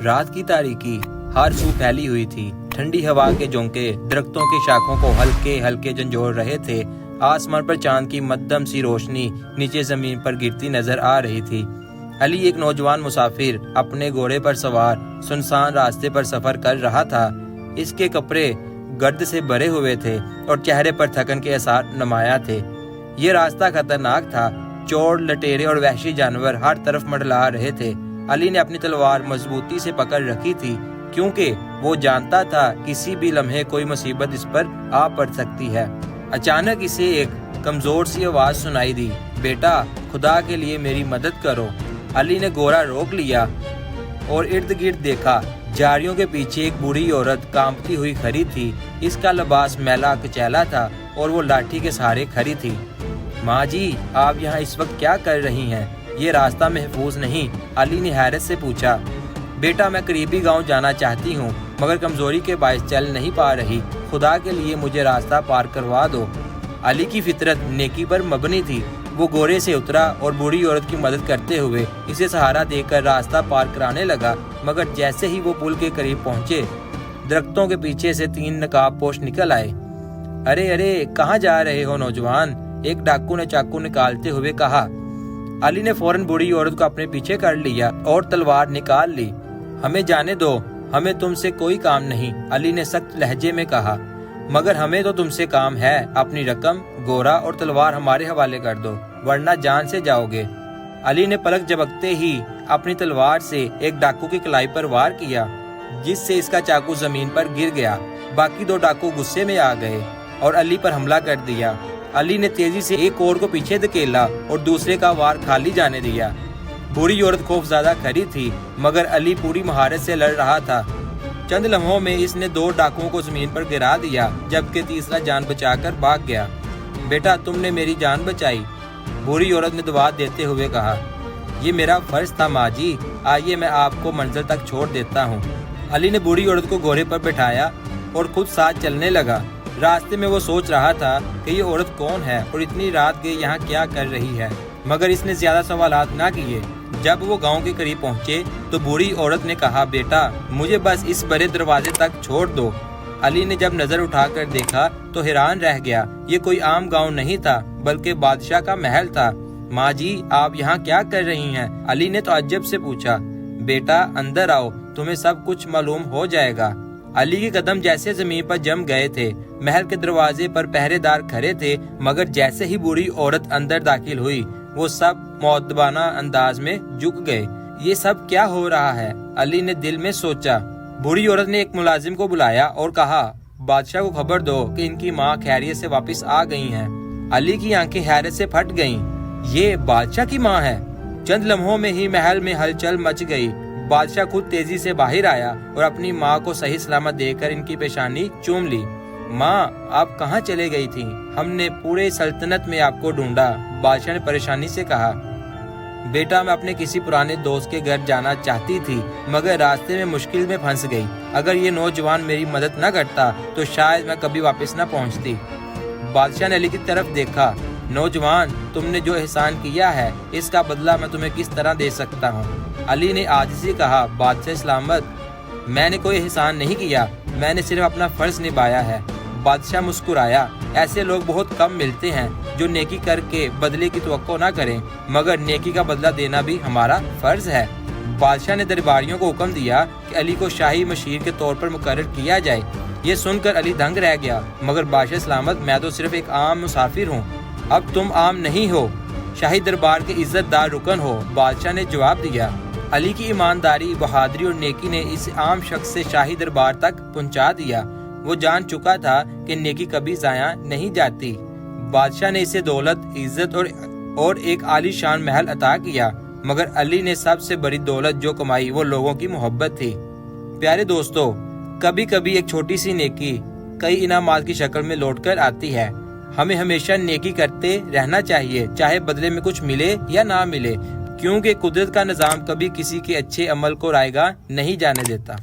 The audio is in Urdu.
رات کی تاریکی ہر سو پھیلی ہوئی تھی۔ ٹھنڈی ہوا کے جھونکے درختوں کی شاخوں کو ہلکے ہلکے جھنجھوڑ رہے تھے۔ آسمان پر چاند کی مدھم سی روشنی نیچے زمین پر گرتی نظر آ رہی تھی۔ علی ایک نوجوان مسافر اپنے گھوڑے پر سوار سنسان راستے پر سفر کر رہا تھا۔ اس کے کپڑے گرد سے بھرے ہوئے تھے اور چہرے پر تھکن کے آثار نمایاں تھے۔ یہ راستہ خطرناک تھا۔ چور، لٹیرے اور وحشی جانور ہر طرف منڈلا رہے تھے۔ علی نے اپنی تلوار مضبوطی سے پکڑ رکھی تھی کیونکہ وہ جانتا تھا کسی بھی لمحے کوئی مصیبت اس پر آ پڑ سکتی ہے۔ اچانک اسے ایک کمزور سی آواز سنائی دی، بیٹا خدا کے لیے میری مدد کرو۔ علی نے گھوڑا روک لیا اور ارد گرد دیکھا۔ جھاڑیوں کے پیچھے ایک بوڑھی عورت کانپتی ہوئی کھڑی تھی۔ اس کا لباس میلا کچیلا تھا اور وہ لاٹھی کے سہارے کھڑی تھی۔ ماں جی، آپ یہاں اس وقت کیا کر رہی ہیں؟ یہ راستہ محفوظ نہیں، علی نے حیرت سے پوچھا۔ بیٹا میں قریبی گاؤں جانا چاہتی ہوں مگر کمزوری کے باعث چل نہیں پا رہی، خدا کے لیے مجھے راستہ پار کروا دو۔ علی کی فطرت نیکی پر مبنی تھی۔ وہ گھوڑے سے اترا اور بوڑھی عورت کی مدد کرتے ہوئے اسے سہارا دے کر راستہ پار کرانے لگا، مگر جیسے ہی وہ پل کے قریب پہنچے درختوں کے پیچھے سے 3 نقاب پوش نکل آئے۔ ارے کہاں جا رہے ہو نوجوان؟ ایک ڈاکو نے چاقو نکالتے ہوئے کہا۔ علی نے فوراً بوڑھی عورت کو اپنے پیچھے کر لیا اور تلوار نکال لی۔ ہمیں جانے دو، ہمیں تم سے کوئی کام نہیں، علی نے سخت لہجے میں کہا۔ مگر ہمیں تو تم سے کام ہے، اپنی رقم، گھوڑا اور تلوار ہمارے حوالے کر دو ورنہ جان سے جاؤ گے۔ علی نے پلک جھپکتے ہی اپنی تلوار سے ایک ڈاکو کی کلائی پر وار کیا جس سے اس کا چاقو زمین پر گر گیا۔ باقی 2 ڈاکو غصے میں آ گئے اور علی پر حملہ کر دیا۔ علی نے تیزی سے ایک اور کو پیچھے دھکیلا اور دوسرے کا وار خالی جانے دیا۔ بوڑھی عورت خوف زدہ کھڑی تھی مگر علی پوری مہارت سے لڑ رہا تھا۔ چند لمحوں میں اس نے 2 ڈاکوؤں کو زمین پر گرا دیا جبکہ تیسرا جان بچا کر بھاگ گیا۔ بیٹا تم نے میری جان بچائی، بوڑھی عورت نے دعا دیتے ہوئے کہا۔ یہ میرا فرض تھا ماں جی، آئیے میں آپ کو منزل تک چھوڑ دیتا ہوں۔ علی نے بوڑھی عورت کو گھوڑے پر بٹھایا اور خود ساتھ چلنے لگا۔ راستے میں وہ سوچ رہا تھا کہ یہ عورت کون ہے اور اتنی رات گئے یہاں کیا کر رہی ہے، مگر اس نے زیادہ سوالات نہ کیے۔ جب وہ گاؤں کے قریب پہنچے تو بوڑھی عورت نے کہا، بیٹا مجھے بس اس بڑے دروازے تک چھوڑ دو۔ علی نے جب نظر اٹھا کر دیکھا تو حیران رہ گیا۔ یہ کوئی عام گاؤں نہیں تھا بلکہ بادشاہ کا محل تھا۔ ماں جی آپ یہاں کیا کر رہی ہیں؟ علی نے تعجب سے پوچھا۔ بیٹا اندر آؤ، تمہیں سب کچھ معلوم ہو جائے گا۔ علی کے قدم جیسے زمین پر جم گئے تھے۔ محل کے دروازے پر پہرے دار کھڑے تھے مگر جیسے ہی بوڑھی عورت اندر داخل ہوئی وہ سب مؤدبانہ انداز میں جھک گئے۔ یہ سب کیا ہو رہا ہے؟ علی نے دل میں سوچا۔ بوڑھی عورت نے ایک ملازم کو بلایا اور کہا، بادشاہ کو خبر دو کہ ان کی ماں خیریت سے واپس آ گئی ہیں۔ علی کی آنکھیں حیرت سے پھٹ گئیں۔ یہ بادشاہ کی ماں ہے؟ چند لمحوں میں ہی محل میں ہلچل مچ گئی۔ بادشاہ خود تیزی سے باہر آیا اور اپنی ماں کو صحیح سلامت دے کر ان کی پیشانی چوم لی۔ ماں آپ کہاں چلے گئی تھی؟ ہم نے پورے سلطنت میں آپ کو ڈھونڈا، بادشاہ نے پریشانی سے کہا۔ بیٹا میں اپنے کسی پرانے دوست کے گھر جانا چاہتی تھی مگر راستے میں مشکل میں پھنس گئی۔ اگر یہ نوجوان میری مدد نہ کرتا تو شاید میں کبھی واپس نہ پہنچتی۔ بادشاہ نے علی کی طرف دیکھا۔ نوجوان تم نے جو احسان کیا ہے اس کا بدلہ میں تمہیں کس طرح دے سکتا ہوں؟ علی نے عاجزی کہا، بادشاہ سلامت میں نے کوئی احسان نہیں کیا، میں نے صرف اپنا فرض نبھایا ہے۔ بادشاہ مسکرایا، ایسے لوگ بہت کم ملتے ہیں جو نیکی کر کے بدلے کی توقع نہ کریں، مگر نیکی کا بدلہ دینا بھی ہمارا فرض ہے۔ بادشاہ نے درباریوں کو حکم دیا کہ علی کو شاہی مشیر کے طور پر مقرر کیا جائے۔ یہ سن کر علی دنگ رہ گیا، مگر بادشاہ سلامت میں تو صرف ایک عام مسافر ہوں۔ اب تم عام نہیں ہو، شاہی دربار کے عزت دار رکن ہو، بادشاہ نے جواب دیا۔ علی کی ایمانداری، بہادری اور نیکی نے اس عام شخص سے شاہی دربار تک پہنچا دیا۔ وہ جان چکا تھا کہ نیکی کبھی ضائع نہیں جاتی۔ بادشاہ نے اسے دولت، عزت اور ایک عالی شان محل عطا کیا، مگر علی نے سب سے بڑی دولت جو کمائی وہ لوگوں کی محبت تھی۔ پیارے دوستو، کبھی کبھی ایک چھوٹی سی نیکی کئی انعامات کی شکل میں لوٹ کر آتی ہے۔ ہمیں ہمیشہ نیکی کرتے رہنا چاہیے، چاہے بدلے میں کچھ ملے یا نہ ملے، کیونکہ قدرت کا نظام کبھی کسی کے اچھے عمل کو رائیگاں نہیں جانے دیتا۔